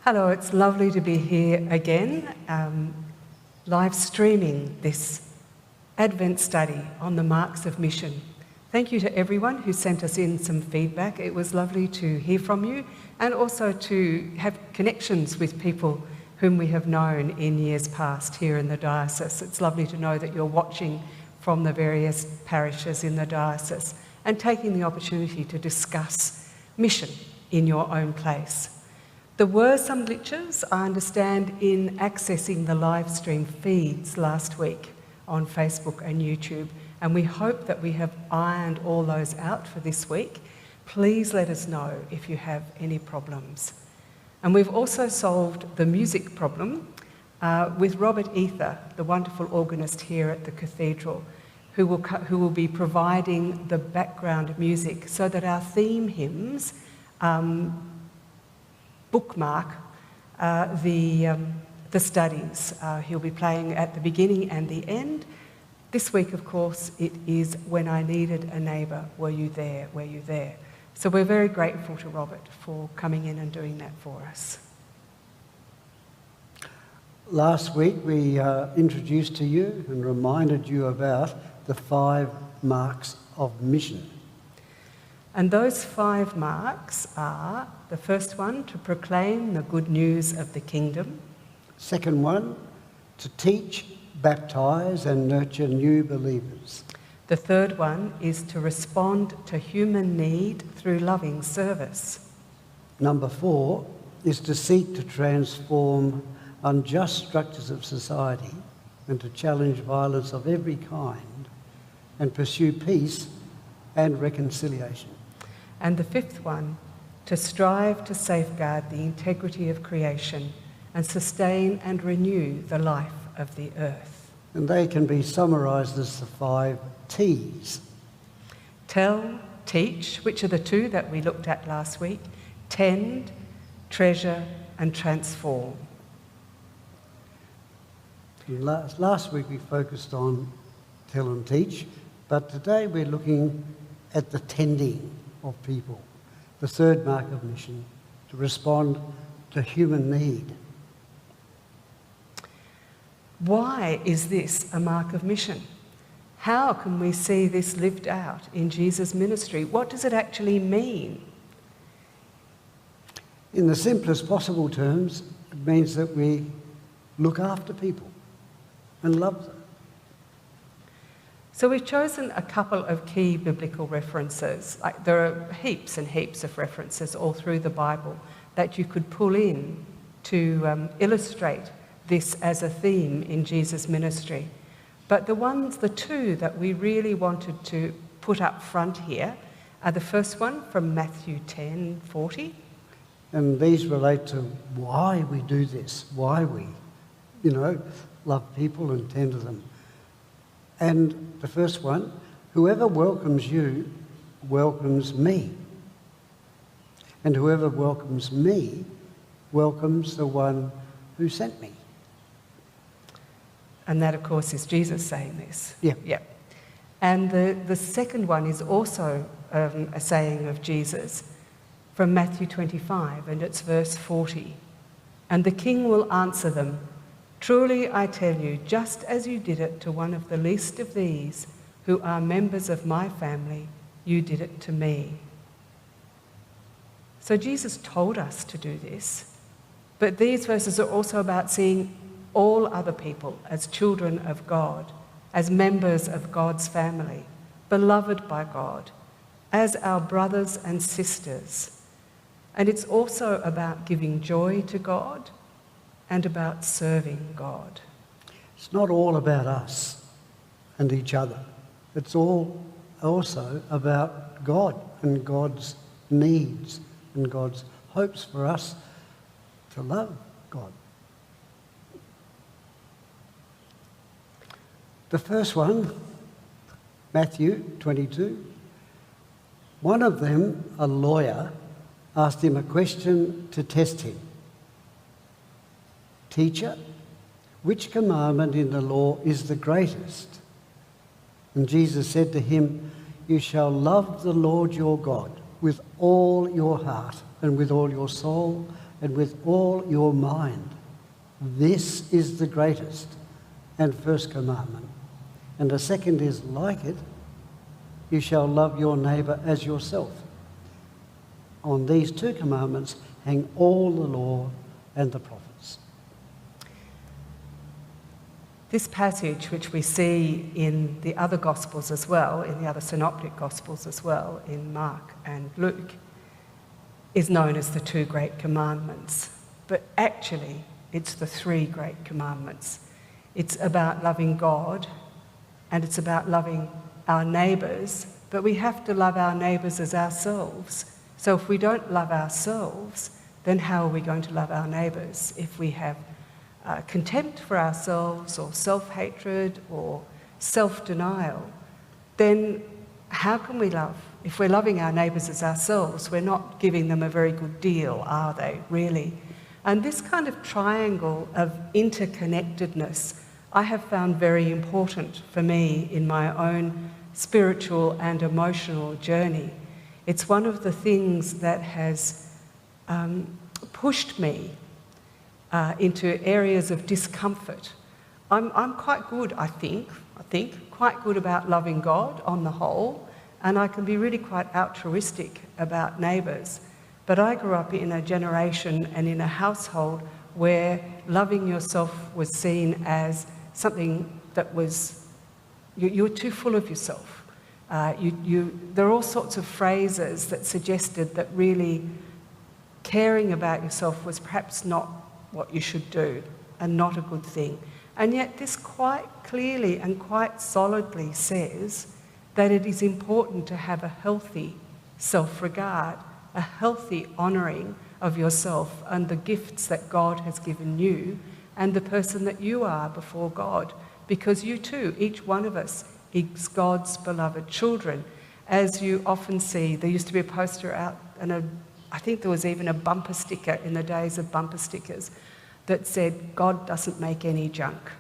Hello, it's lovely to be here again, live streaming this Advent study on the marks of mission. Thank you to everyone who sent us in some feedback. It was lovely to hear from you and also to have connections with people whom we have known in years past here in the diocese. It's lovely to know that you're watching from the various parishes in the diocese and taking the opportunity to discuss mission in your own place. There were some glitches, I understand, in accessing the live stream feeds last week on Facebook and YouTube, and we hope that we have ironed all those out for this week. Please let us know if you have any problems. And we've also solved the music problem with Robert Ether, the wonderful organist here at the Cathedral, who will be providing the background music so that our theme hymns bookmark the studies. He'll be playing at the beginning and the end. This week, of course, it is When I Needed a Neighbour, Were You There, Were You There? So we're very grateful to Robert for coming in and doing that for us. Last week we introduced to you and reminded you about the 5 marks of mission. And those 5 marks are, the first one, to proclaim the good news of the kingdom. Second one, to teach, baptise and nurture new believers. The third one is to respond to human need through loving service. Number 4 is to seek to transform unjust structures of society and to challenge violence of every kind and pursue peace and reconciliation. And the 5th one, to strive to safeguard the integrity of creation and sustain and renew the life of the earth. And they can be summarised as the 5 T's. Tell, teach, which are the 2 that we looked at last week, tend, treasure and transform. Last week we focused on tell and teach, but today we're looking at the tending of people. The 3rd mark of mission, to respond to human need. Why is this a mark of mission? How can we see this lived out in Jesus' ministry? What does it actually mean? In the simplest possible terms, it means that we look after people and love them. So we've chosen a couple of key biblical references. There are heaps and heaps of references all through the Bible that you could pull in to illustrate this as a theme in Jesus' ministry. But the 2 that we really wanted to put up front here are the first one from Matthew 10:40. And these relate to why we do this, why we, love people and tend to them. And the first one, whoever welcomes you welcomes me. And whoever welcomes me welcomes the one who sent me. And that, of course, is Jesus saying this. Yeah. And the second one is also a saying of Jesus from Matthew 25, and it's verse 40. And the king will answer them, "Truly I tell you, just as you did it to one of the least of these who are members of my family, you did it to me." So Jesus told us to do this, but these verses are also about seeing all other people as children of God, as members of God's family, beloved by God, as our brothers and sisters. And it's also about giving joy to God and about serving God. It's not all about us and each other. It's all also about God and God's needs and God's hopes for us to love God. The first one, Matthew 22, one of them, a lawyer, asked him a question to test him. "Teacher, which commandment in the law is the greatest?" And Jesus said to him, "You shall love the Lord your God with all your heart and with all your soul and with all your mind. This is the greatest and first commandment. And the second is like it, you shall love your neighbour as yourself. On these two commandments hang all the law and the prophets. This passage, which we see in the other Gospels as well, in the other synoptic Gospels as well, in Mark and Luke, is known as the two great commandments. But actually, it's the three great commandments. It's about loving God, and it's about loving our neighbours, but we have to love our neighbours as ourselves. So if we don't love ourselves, then how are we going to love our neighbours? If we have contempt for ourselves or self-hatred or self-denial, then how can we love? If we're loving our neighbours as ourselves, we're not giving them a very good deal, are they, really? And this kind of triangle of interconnectedness I have found very important for me in my own spiritual and emotional journey. It's one of the things that has pushed me into areas of discomfort. I'm quite good, I think, quite good about loving God on the whole, and I can be really quite altruistic about neighbours. But I grew up in a generation and in a household where loving yourself was seen as something that was, you were too full of yourself. There are all sorts of phrases that suggested that really caring about yourself was perhaps not what you should do and not a good thing. And yet this quite clearly and quite solidly says that it is important to have a healthy self-regard, a healthy honouring of yourself and the gifts that God has given you and the person that you are before God, because you too, each one of us, is God's beloved children. As you often see, there used to be a poster out, and I think there was even a bumper sticker in the days of bumper stickers that said, God doesn't make any junk.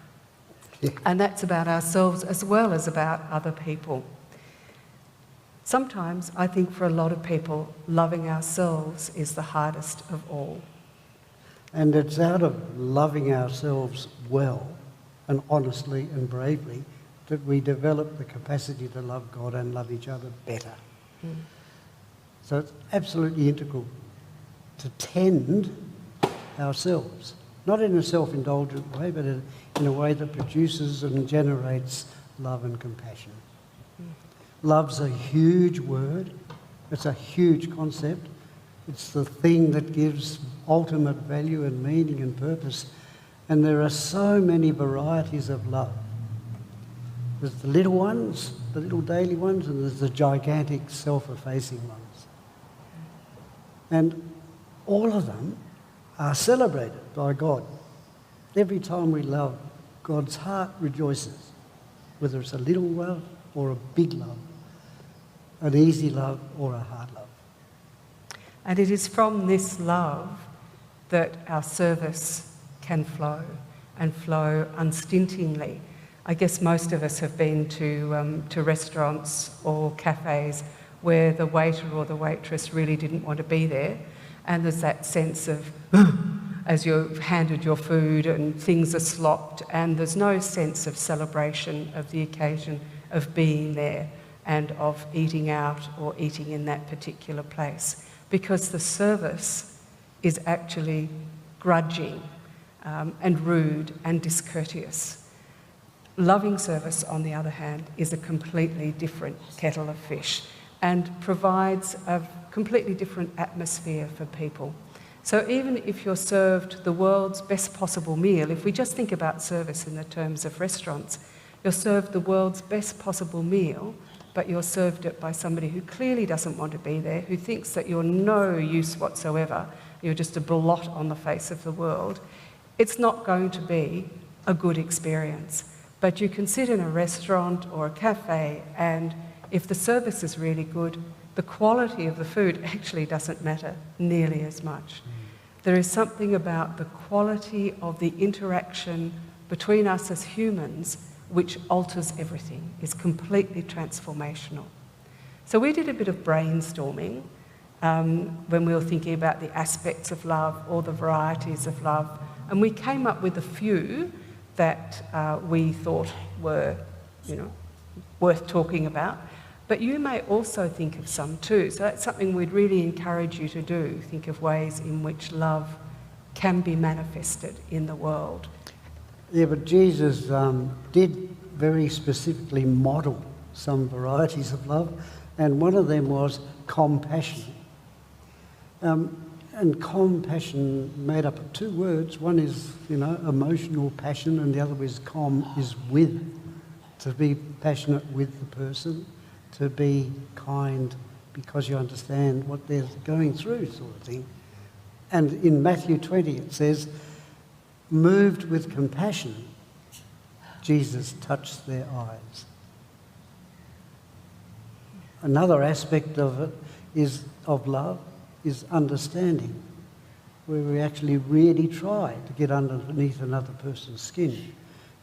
Yeah. And that's about ourselves as well as about other people. Sometimes I think for a lot of people, loving ourselves is the hardest of all. And it's out of loving ourselves well and honestly and bravely that we develop the capacity to love God and love each other better. Mm. So it's absolutely integral to tend ourselves, not in a self-indulgent way, but in a way that produces and generates love and compassion. Mm. Love's a huge word. It's a huge concept. It's the thing that gives ultimate value and meaning and purpose. And there are so many varieties of love. There's the little ones, the little daily ones, and there's the gigantic self-effacing ones. And all of them are celebrated by God. Every time we love, God's heart rejoices, whether it's a little love or a big love, an easy love or a hard love. And it is from this love that our service can flow, and flow unstintingly. I guess most of us have been to restaurants or cafes where the waiter or the waitress really didn't want to be there, and there's that sense of as you're handed your food and things are slopped, and there's no sense of celebration of the occasion of being there and of eating out or eating in that particular place, because the service is actually grudging and rude and discourteous. Loving service, on the other hand, is a completely different kettle of fish and provides a completely different atmosphere for people. So even if you're served the world's best possible meal, if we just think about service in the terms of restaurants, you're served the world's best possible meal, but you're served it by somebody who clearly doesn't want to be there, who thinks that you're no use whatsoever, you're just a blot on the face of the world, it's not going to be a good experience. But you can sit in a restaurant or a cafe, and if the service is really good, the quality of the food actually doesn't matter nearly as much. There is something about the quality of the interaction between us as humans which alters everything, is completely transformational. So we did a bit of brainstorming when we were thinking about the aspects of love or the varieties of love. And we came up with a few that we thought were, worth talking about. But you may also think of some too. So that's something we'd really encourage you to do. Think of ways in which love can be manifested in the world. Yeah, but Jesus did very specifically model some varieties of love, and one of them was compassion. And compassion made up of two words. One is, emotional passion, and the other is with, to be passionate with the person, to be kind because you understand what they're going through, sort of thing. And in Matthew 20 it says, moved with compassion, Jesus touched their eyes. Another aspect of it of love is understanding, where we actually really try to get underneath another person's skin.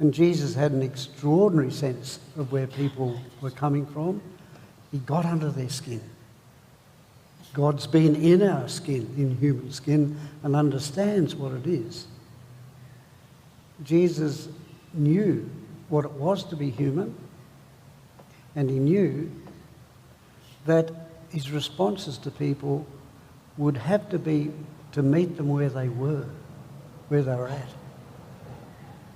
And Jesus had an extraordinary sense of where people were coming from. He got under their skin. God's been in our skin, in human skin, and understands what it is. Jesus knew what it was to be human, and he knew that his responses to people would have to be to meet them where they were, where they were at,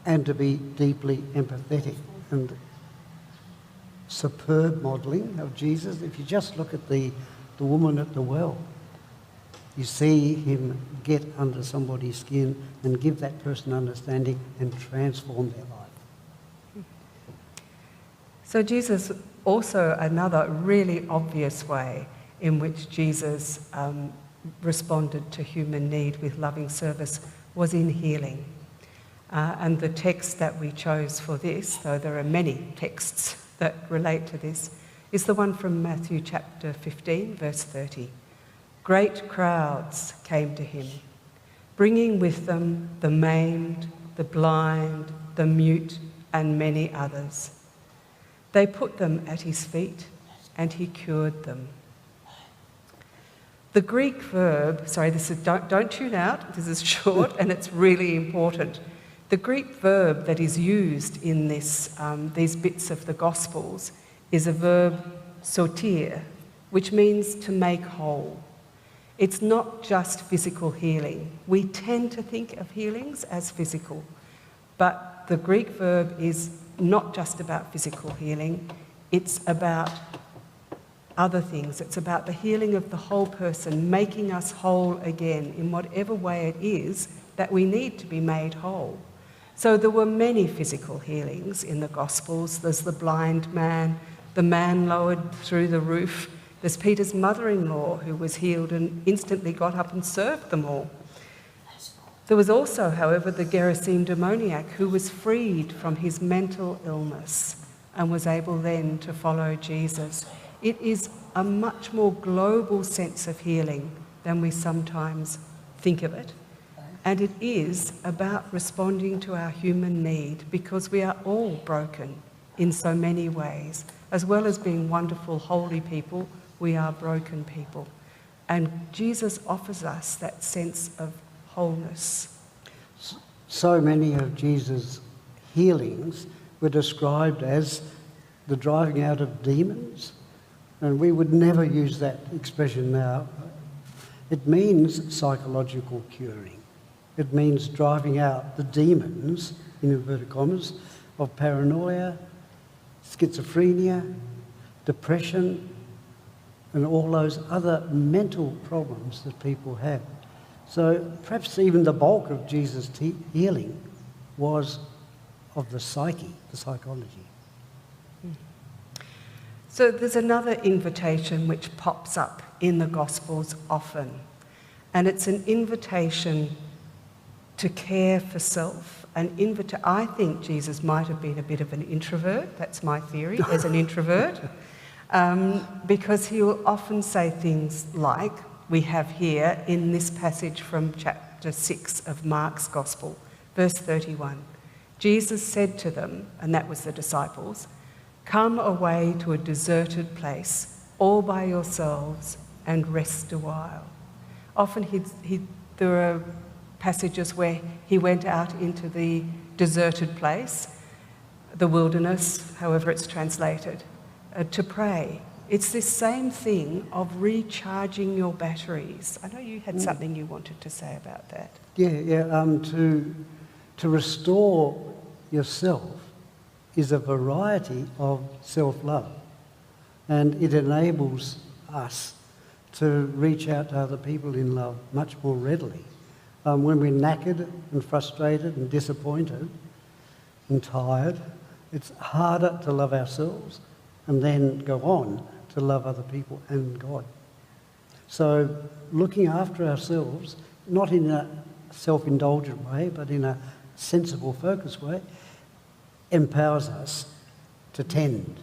and to be deeply empathetic. And superb modelling of Jesus. If you just look at the woman at the well, you see him get under somebody's skin and give that person understanding and transform their life. So Jesus, also another really obvious way in which Jesus responded to human need with loving service was in healing. And the text that we chose for this, though there are many texts that relate to this, is the one from Matthew chapter 15, verse 30. Great crowds came to him, bringing with them the maimed, the blind, the mute, and many others. They put them at his feet, and he cured them. The Greek verb, don't tune out, this is short and it's really important. The Greek verb that is used in these bits of the Gospels is a verb sotir, which means to make whole. It's not just physical healing. We tend to think of healings as physical, but the Greek verb is not just about physical healing, it's about other things. It's about the healing of the whole person, making us whole again in whatever way it is that we need to be made whole. So there were many physical healings in the Gospels. There's the blind man, the man lowered through the roof. There's Peter's mother-in-law who was healed and instantly got up and served them all. There was also, however, the Gerasene demoniac who was freed from his mental illness and was able then to follow Jesus. It is a much more global sense of healing than we sometimes think of it. And it is about responding to our human need, because we are all broken in so many ways. As well as being wonderful, holy people, we are broken people. And Jesus offers us that sense of wholeness. So many of Jesus' healings were described as the driving out of demons, and we would never use that expression now. It means psychological curing. It means driving out the demons, in inverted commas, of paranoia, schizophrenia, depression, and all those other mental problems that people have. So perhaps even the bulk of Jesus' healing was of the psyche, the psychology. So there's another invitation which pops up in the Gospels often, and it's an invitation to care for self. I think Jesus might have been a bit of an introvert, that's my theory, as an introvert, because he will often say things like we have here in this passage from chapter 6 of Mark's Gospel, verse 31. Jesus said to them, and that was the disciples, "Come away to a deserted place, all by yourselves, and rest a while. Often there are passages where he went out into the deserted place, the wilderness, however it's translated, to pray. It's this same thing of recharging your batteries. I know you had something you wanted to say about that. To restore yourself is a variety of self-love, and it enables us to reach out to other people in love much more readily. When we're knackered and frustrated and disappointed and tired, it's harder to love ourselves and then go on to love other people and God. So looking after ourselves, not in a self-indulgent way, but in a sensible, focused way, empowers us to tend.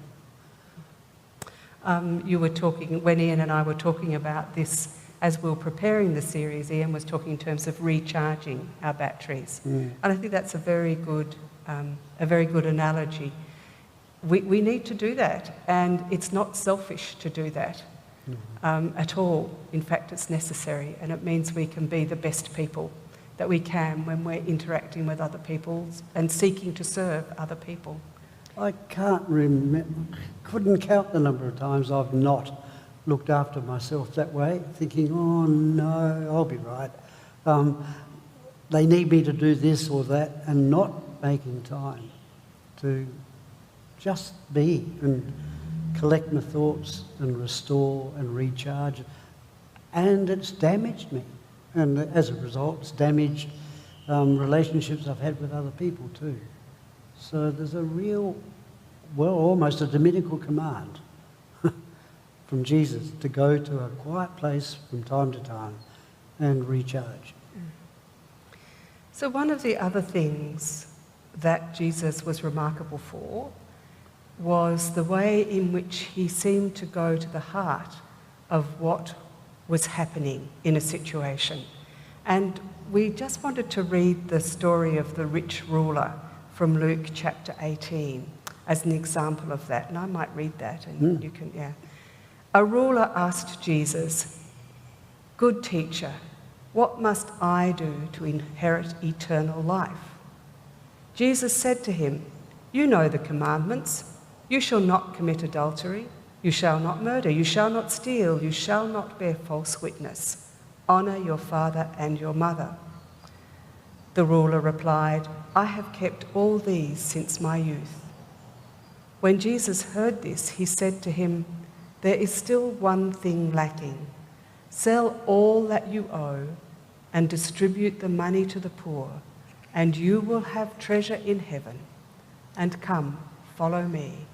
You were talking, when Ian and I were talking about this, as we were preparing the series, Ian was talking in terms of recharging our batteries. And I think that's a very good analogy. We need to do that, and it's not selfish to do that at all. In fact, it's necessary, and it means we can be the best people that we can when we're interacting with other people and seeking to serve other people. I couldn't count the number of times I've not looked after myself that way, thinking, oh no, I'll be right. They need me to do this or that, and not making time to just be and collect my thoughts and restore and recharge. And it's damaged me. And as a result, it's damaged relationships I've had with other people too. So there's a real, well, almost a dominical command from Jesus to go to a quiet place from time to time and recharge. So one of the other things that Jesus was remarkable for was the way in which he seemed to go to the heart of what was happening in a situation. And we just wanted to read the story of the rich ruler from Luke chapter 18 as an example of that. And I might read that and you can, A ruler asked Jesus, "Good teacher, what must I do to inherit eternal life?" Jesus said to him, "You know the commandments. You shall not commit adultery. You shall not murder. You shall not steal. You shall not bear false witness. Honour your father and your mother." The ruler replied, "I have kept all these since my youth." When Jesus heard this, he said to him, "There is still one thing lacking. Sell all that you owe and distribute the money to the poor, and you will have treasure in heaven. And come, follow me."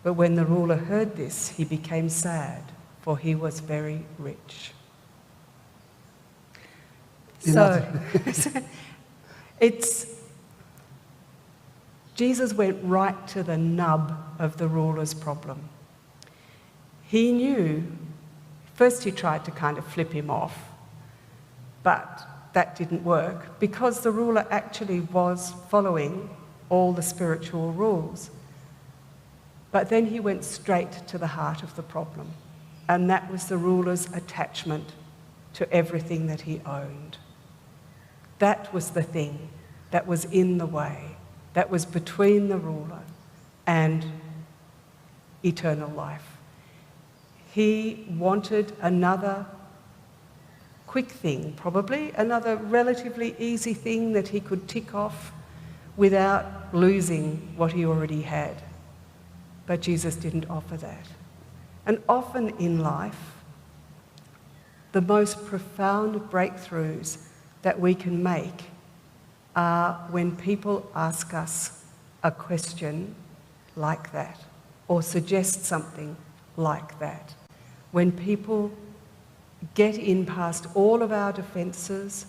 But when the ruler heard this, he became sad, for he was very rich. Jesus went right to the nub of the ruler's problem. He knew, first he tried to kind of flip him off, but that didn't work because the ruler actually was following all the spiritual rules. But then he went straight to the heart of the problem, and that was the ruler's attachment to everything that he owned. That was the thing that was in the way, that was between the ruler and eternal life. He wanted another quick thing, probably, another relatively easy thing that he could tick off without losing what he already had. But Jesus didn't offer that. And often in life, the most profound breakthroughs that we can make are when people ask us a question like that or suggest something like that. When people get in past all of our defences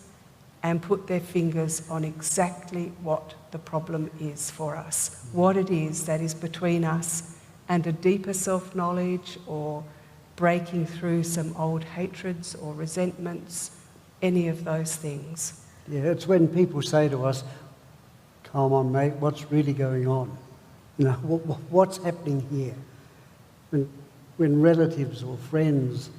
and put their fingers on exactly what the problem is for us, what it is that is between us and a deeper self-knowledge or breaking through some old hatreds or resentments, any of those things. Yeah, it's when people say to us, "Come on, mate, what's really going on? You know, what's happening here?" And when relatives or friends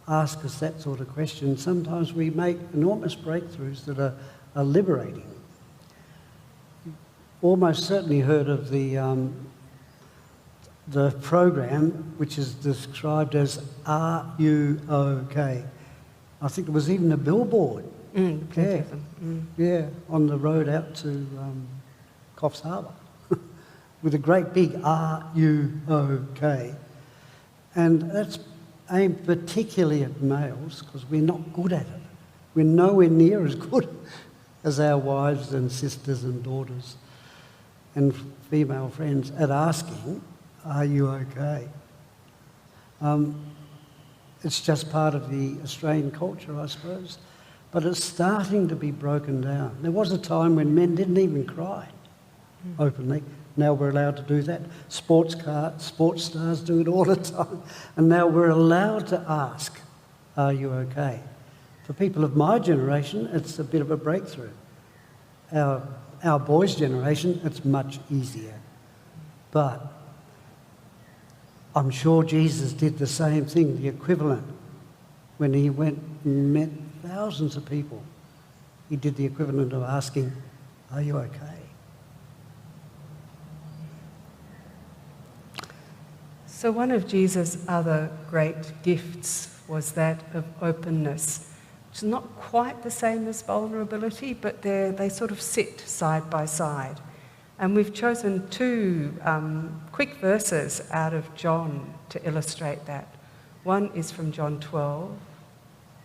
ask us that sort of question, sometimes we make enormous breakthroughs that are liberating. Almost certainly heard of the program which is described as "Are You OK?" I think there was even a billboard. Plenty of them. Yeah, on the road out to Coffs Harbour with a great big "Are You OK?" And that's aimed particularly at males because we're not good at it. We're nowhere near as good as our wives and sisters and daughters and female friends at asking, "Are you okay?" It's just part of the Australian culture, I suppose, but it's starting to be broken down. There was a time when men didn't even cry openly. Now we're allowed to do that. Sports stars do it all the time. And now we're allowed to ask, "Are you okay?" For people of my generation, it's a bit of a breakthrough. Our boys' generation, it's much easier. But I'm sure Jesus did the same thing, the equivalent, when he went and met thousands of people. He did the equivalent of asking, "Are you okay?" So one of Jesus' other great gifts was that of openness, which is not quite the same as vulnerability, but they sort of sit side by side. And we've chosen two quick verses out of John to illustrate that. One is from John 12,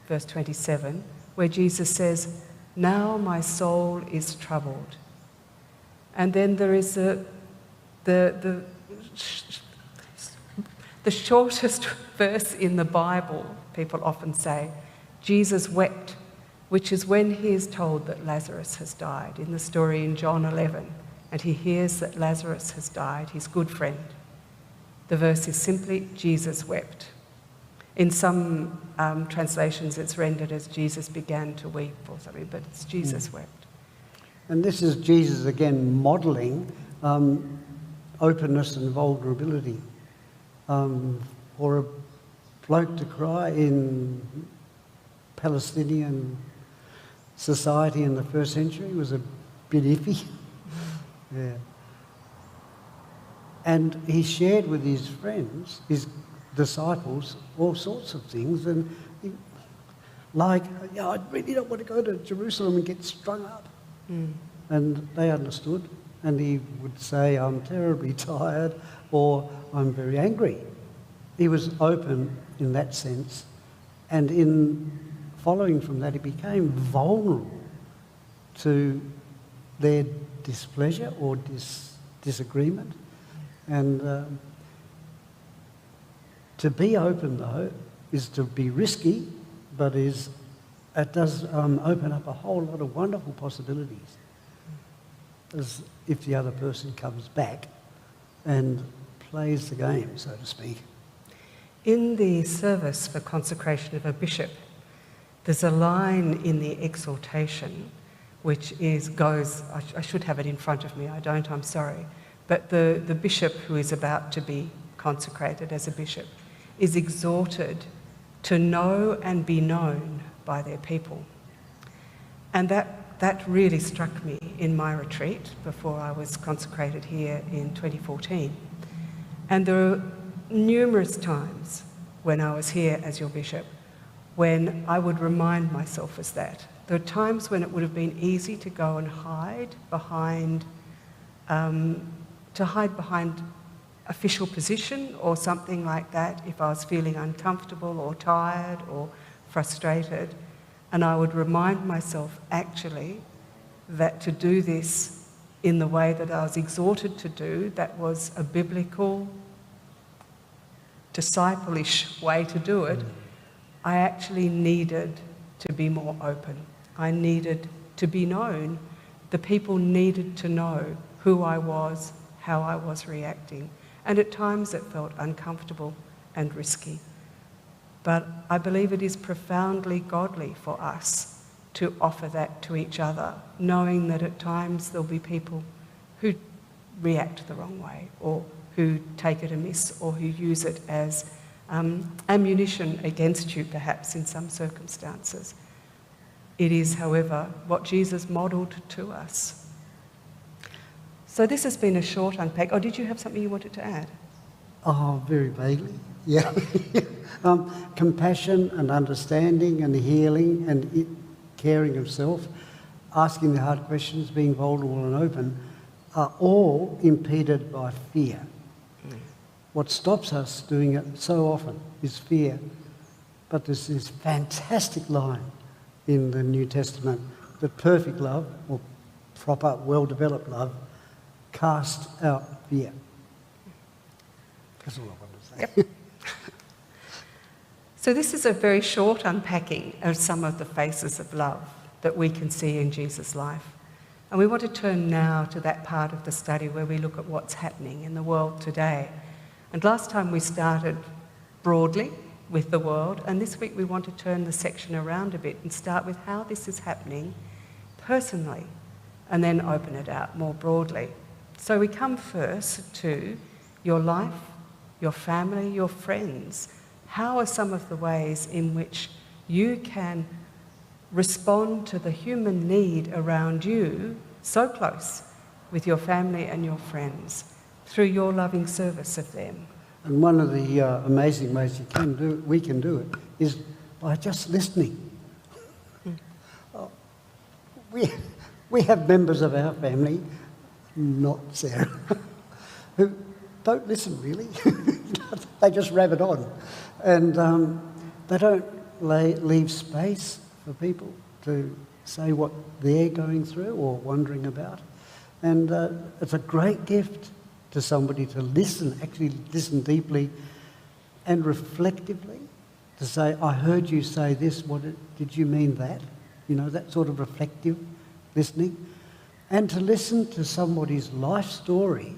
verse 27, where Jesus says, "Now my soul is troubled." And then there is the shortest verse in the Bible, people often say, Jesus wept, which is when he is told that Lazarus has died, in the story in John 11, and he hears that Lazarus has died, his good friend. The verse is simply, Jesus wept. In some translations it's rendered as Jesus began to weep or something, but it's Jesus wept. And this is Jesus again modelling openness and vulnerability. For a bloke to cry in Palestinian society in the first century was a bit iffy. Yeah. And he shared with his friends, his disciples, all sorts of things, and I really don't want to go to Jerusalem and get strung up. And they understood, and he would say, "I'm terribly tired," or "I'm very angry." He was open in that sense, and in following from that, he became vulnerable to their displeasure or disagreement. And to be open, though, is to be risky, but it does open up a whole lot of wonderful possibilities, as if the other person comes back and plays the game, so to speak. In the service for consecration of a bishop, there's a line in the exhortation which goes, I should have it in front of me, I don't, I'm sorry, but the bishop who is about to be consecrated as a bishop is exhorted to know and be known by their people. And that really struck me in my retreat before I was consecrated here in 2014. And there are numerous times when I was here as your bishop when I would remind myself as that. There are times when it would have been easy to go and hide behind official position or something like that if I was feeling uncomfortable or tired or frustrated. And I would remind myself actually that to do this in the way that I was exhorted to do, that was a biblical, disciple-ish way to do it, I actually needed to be more open. I needed to be known. The people needed to know who I was, how I was reacting. And at times it felt uncomfortable and risky. But I believe it is profoundly godly for us to offer that to each other, knowing that at times there'll be people who react the wrong way or who take it amiss or who use it as ammunition against you, perhaps, in some circumstances. It is, however, what Jesus modelled to us. So this has been a short unpack. Oh, did you have something you wanted to add? Oh, very vaguely, yeah. Compassion and understanding and healing and caring of self, asking the hard questions, being vulnerable and open, are all impeded by fear. What stops us doing it so often is fear. But there's this fantastic line in the New Testament that perfect love, or proper, well-developed love, casts out fear. That's all I want to say. Yep. So this is a very short unpacking of some of the faces of love that we can see in Jesus' life. And we want to turn now to that part of the study where we look at what's happening in the world today. And last time we started broadly with the world, and this week we want to turn the section around a bit and start with how this is happening personally, and then open it out more broadly. So we come first to your life, your family, your friends. How are some of the ways in which you can respond to the human need around you, so close with your family and your friends, through your loving service of them? And one of the amazing ways we can do it is by just listening. We have members of our family, not Sarah, who don't listen really. They just rabbit on. And they don't leave space for people to say what they're going through or wondering about. And it's a great gift to somebody to listen, actually listen deeply and reflectively, to say, I heard you say this, did you mean that? You know, that sort of reflective listening. And to listen to somebody's life story,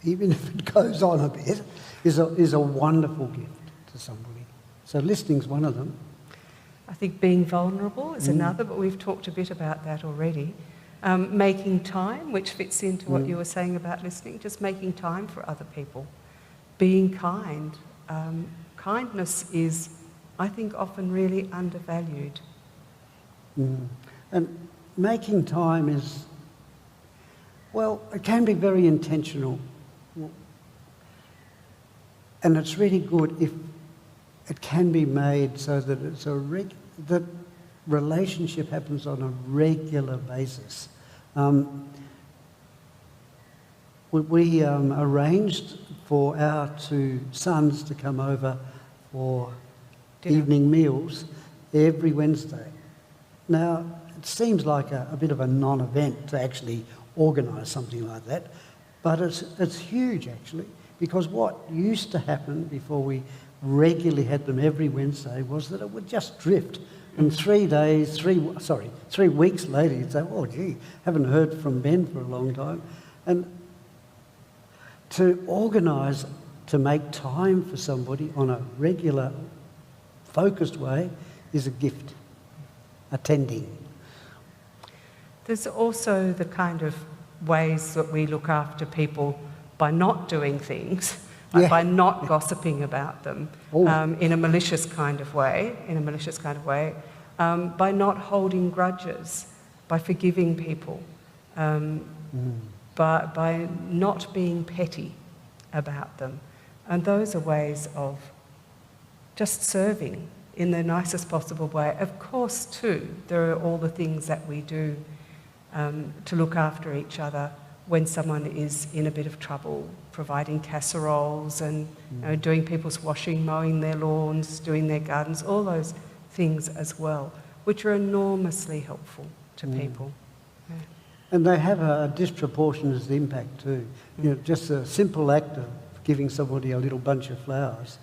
even if it goes on a bit, is a wonderful gift to somebody. So listening's one of them. I think being vulnerable is another, but we've talked a bit about that already. Making time, which fits into what you were saying about listening, just making time for other people. Being kind. Kindness is, I think, often really undervalued. And making time is, well, it can be very intentional. And it's really good if it can be made so that it's that relationship happens on a regular basis. We arranged for our two sons to come over for evening meals every Wednesday. Now, it seems like a bit of a non-event to actually organise something like that, but it's huge actually, because what used to happen before we regularly had them every Wednesday was that it would just drift. And 3 weeks later, you'd say, oh, gee, haven't heard from Ben for a long time. And to organise, to make time for somebody on a regular, focused way is a gift. Attending. There's also the kind of ways that we look after people by not doing things, by not gossiping about them in a malicious kind of way, by not holding grudges, by forgiving people, by not being petty about them. And those are ways of just serving in the nicest possible way. Of course, too, there are all the things that we do to look after each other when someone is in a bit of trouble, providing casseroles and doing people's washing, mowing their lawns, doing their gardens, all those things as well, which are enormously helpful to people. Yeah. And they have a disproportionate impact too. You know, just a simple act of giving somebody a little bunch of flowers.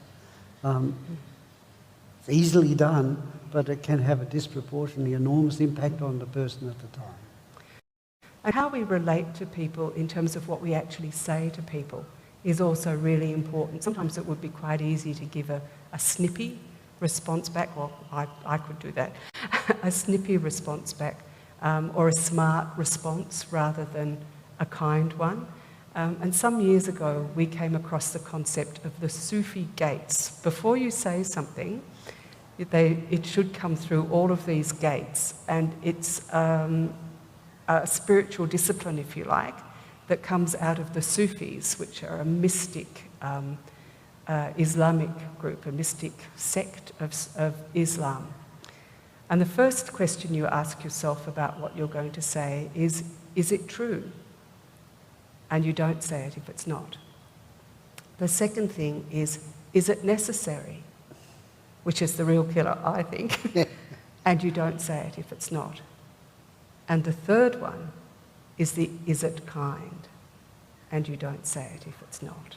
It's easily done, but it can have a disproportionately enormous impact on the person at the time. And how we relate to people in terms of what we actually say to people is also really important. Sometimes it would be quite easy to give a snippy response back. Well, I could do that. A snippy response back or a smart response rather than a kind one. And some years ago, we came across the concept of the Sufi Gates. Before you say something, it should come through all of these gates, and it's a spiritual discipline, if you like, that comes out of the Sufis, which are a mystic Islamic group, a mystic sect of Islam. And the first question you ask yourself about what you're going to say is it true? And you don't say it if it's not. The second thing is it necessary? Which is the real killer, I think. And you don't say it if it's not. And the third one is it kind? And you don't say it if it's not.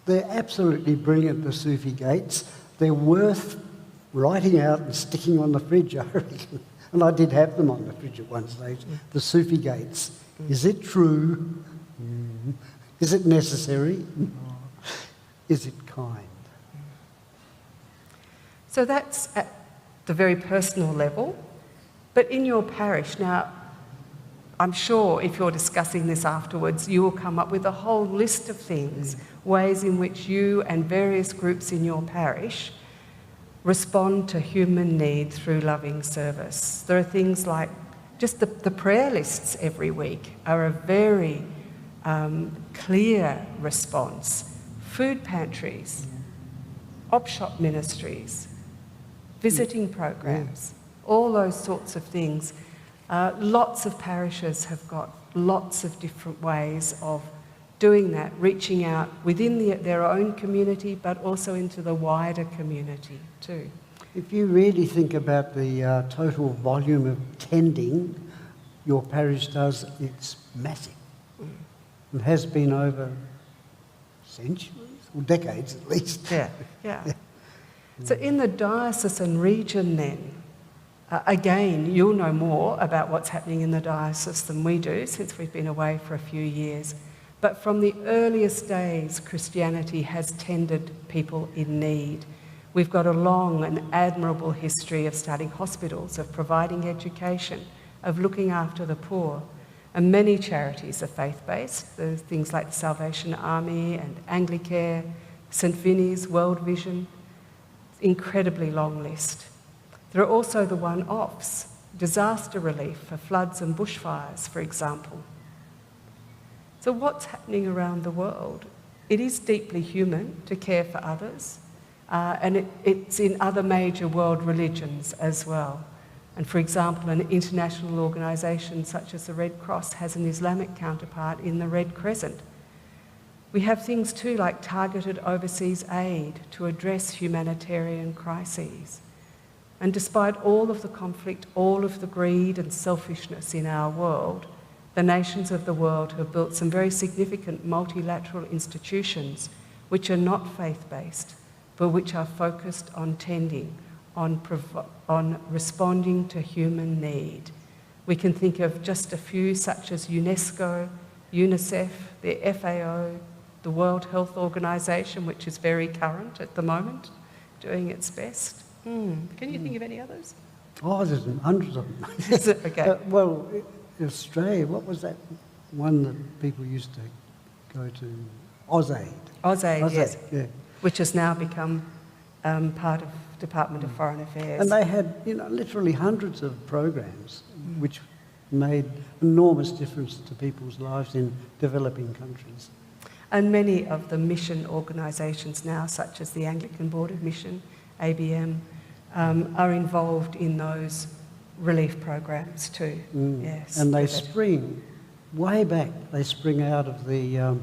They're absolutely brilliant, the Sufi Gates. They're worth writing out and sticking on the fridge, I reckon. And I did have them on the fridge at one stage. The Sufi Gates. Is it true? Is it necessary? Is it kind? So that's at the very personal level. But in your parish, now, I'm sure if you're discussing this afterwards, you will come up with a whole list of things, ways in which you and various groups in your parish respond to human need through loving service. There are things like just the prayer lists every week are a very clear response. Food pantries, op shop ministries, visiting programs, all those sorts of things. Lots of parishes have got lots of different ways of doing that, reaching out within their own community, but also into the wider community too. If you really think about the total volume of tending your parish does, it's massive. It has been over centuries, or decades at least. Yeah. So in the diocesan region then, again, you'll know more about what's happening in the diocese than we do, since we've been away for a few years. But from the earliest days, Christianity has tended people in need. We've got a long and admirable history of starting hospitals, of providing education, of looking after the poor. And many charities are faith-based. There's things like the Salvation Army and Anglicare, St Vinny's, World Vision. Incredibly long list. There are also the one-offs, disaster relief for floods and bushfires, for example. So what's happening around the world? It is deeply human to care for others, and it's in other major world religions as well. And for example, an international organisation such as the Red Cross has an Islamic counterpart in the Red Crescent. We have things too like targeted overseas aid to address humanitarian crises. And despite all of the conflict, all of the greed and selfishness in our world, the nations of the world have built some very significant multilateral institutions which are not faith-based, but which are focused on tending, on responding to human need. We can think of just a few, such as UNESCO, UNICEF, the FAO, the World Health Organization, which is very current at the moment, doing its best. Can you think of any others? Oh, there's hundreds of them. Is it? Okay. Well, Australia, what was that one that people used to go to? AusAid. AusAid, yes. Yeah. Which has now become part of Department of Foreign Affairs. And they had, literally hundreds of programs which made enormous difference to people's lives in developing countries. And many of the mission organisations now, such as the Anglican Board of Mission, ABM, are involved in those relief programs too. Yes, and they spring way back. They spring out of the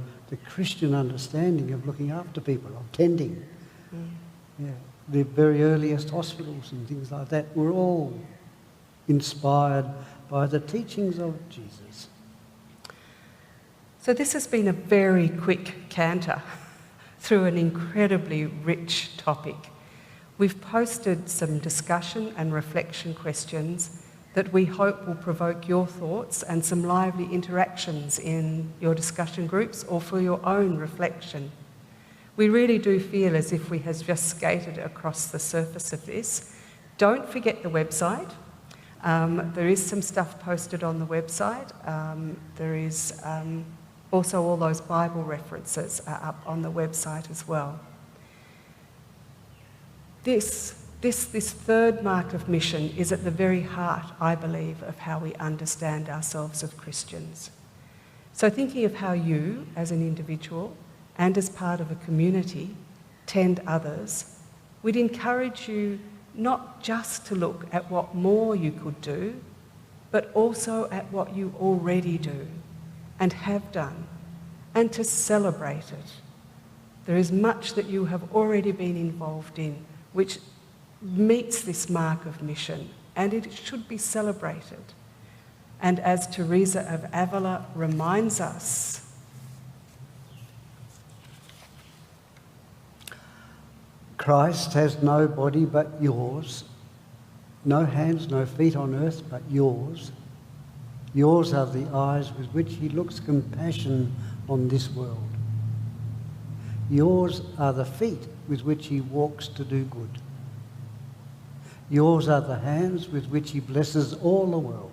Christian understanding of looking after people, of tending. Yeah, the very earliest hospitals and things like that were all inspired by the teachings of Jesus. So this has been a very quick canter through an incredibly rich topic. We've posted some discussion and reflection questions that we hope will provoke your thoughts and some lively interactions in your discussion groups or for your own reflection. We really do feel as if we have just skated across the surface of this. Don't forget the website. There is some stuff posted on the website. There is Also, all those Bible references are up on the website as well. This third mark of mission is at the very heart, I believe, of how we understand ourselves as Christians. So thinking of how you, as an individual and as part of a community, tend others, we'd encourage you not just to look at what more you could do, but also at what you already do and have done, and to celebrate it. There is much that you have already been involved in which meets this mark of mission, and it should be celebrated. And as Teresa of Avila reminds us, Christ has no body but yours, no hands, no feet on earth but yours. Yours are the eyes with which he looks compassion on this world. Yours are the feet with which he walks to do good. Yours are the hands with which he blesses all the world.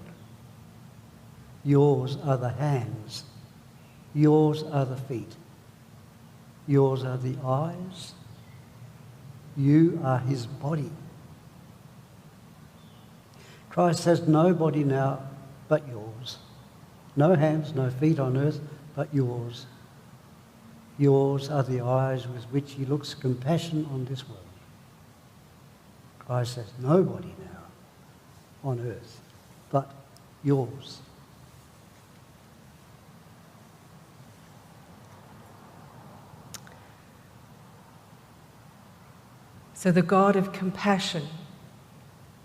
Yours are the hands. Yours are the feet. Yours are the eyes. You are his body. Christ has no body now but yours. No hands, no feet on earth but yours. Yours are the eyes with which he looks compassion on this world. Christ has nobody now on earth but yours. So the God of compassion,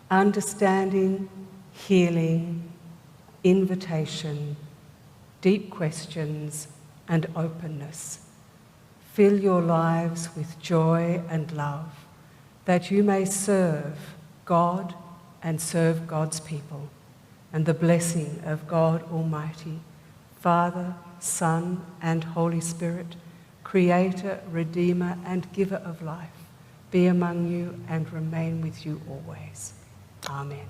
understanding, healing, invitation, deep questions, and openness, fill your lives with joy and love, that you may serve God and serve God's people, and the blessing of God Almighty, Father, Son, and Holy Spirit, Creator, Redeemer, and Giver of life, be among you and remain with you always. Amen.